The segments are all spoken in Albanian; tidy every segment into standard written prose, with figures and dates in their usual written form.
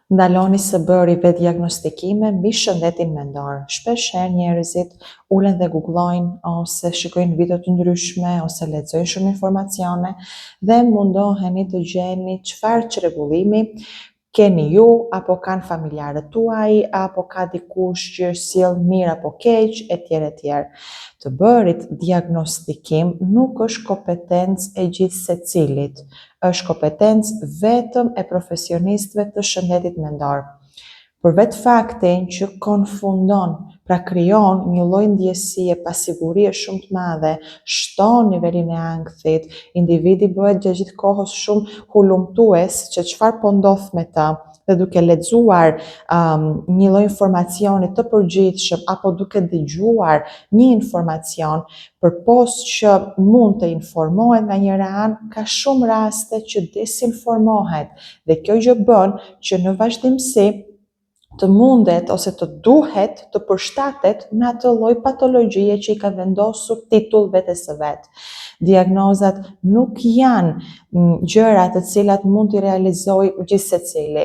Ndaloni së bëri vetë diagnostikime mbi shëndetin mendor. Shpeshherë njerëzit ulen dhe googlojnë ose shikojnë video të ndryshme ose lexojnë shumë informacione dhe mundoheni të gjeni çfarë çrregullimi keni ju, apo kanë familjarët tuaj, apo ka dikush që sjell mirë apo keq, etj. etj. Të bërit diagnostikim nuk është kompetencë e gjithë secilit, është kompetencë vetëm e profesionistëve të shëndetit mendor. Për vetë faktin që konfundon, pra krijon një lloj ndjesie pasigurie shumë të madhe, shton nivelin e ankthit, individi bëhet gjatë gjithë kohës shumë hulumtues që çfarë po ndodh me ta, dhe duke lexuar një lloj informacioni të përgjithshëm apo duke dëgjuar një informacion, përpos që mund të informohet nga njëra anë, ka shumë raste që desinformohet dhe kjo gjë bën që në vazhdimsi të mundet ose të duhet të përshtatet me atë lloj patologjie që i ka vendosur titull vetes së vet. Diagnozat nuk janë gjëra të cilat mund t'i realizojë gjithsecili.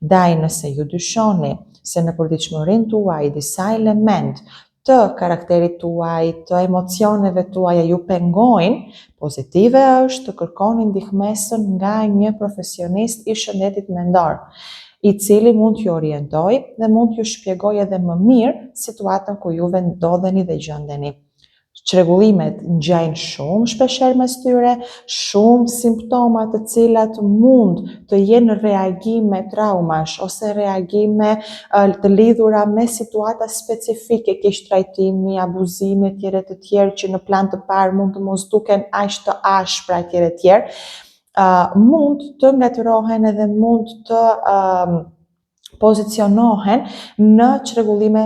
Ndaj nëse ju dyshoni se në përditshmërinë tuaj disa element të karakterit tuaj, të emocioneve tuaja ju pengojnë, pozitive është të kërkoni ndihmesën nga një profesionist i shëndetit mendor, i cili mund t'ju orientojë dhe mund t'ju shpjegojë edhe më mirë situatën ku juve ndodheni dhe gjendeni. Çrregullimet ngjajnë shumë shpeshherë mes tyre, shumë simptoma të cilat mund të jenë reagime traumash ose reagime të lidhura me situata specifike, keq trajtimi, abuzime etj. të tjerë që në plan të parë mund të mos duken aq të ashpra etj. Mund të ngatërohen edhe mund të pozicionohen në çrregullime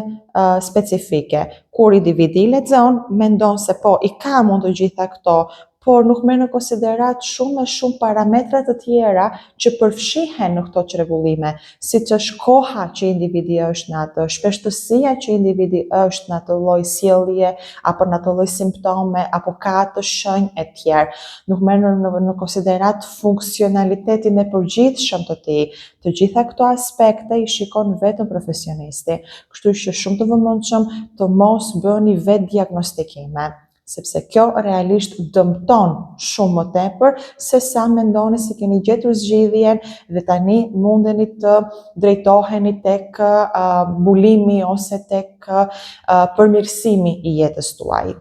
specifike. Kur individi i lexon, mendon se po, i ka mund të gjitha këto, por nuk merr në konsiderat shumë parametra të tjera që përfshihen në këto çrregullime, siç është koha që individi është në atë, shpeshtësia që individi është në atë lloj sjellje apo në atë lloj simptome apo ka atë shenjë e tjerë. Nuk merr në konsiderat funksionalitetin e përgjithshëm të tij. Të gjitha këto aspekte i shikon vetëm profesionisti. Kështu që shumë të vëmendshëm të mos bëni vetë diagnostikime, sepse kjo realisht dëmton shumë më tepër se sa mendoni se keni gjetur zgjidhjen dhe tani mundeni të drejtoheni tek mbulimi ose tek përmirësimi i jetës tuaj.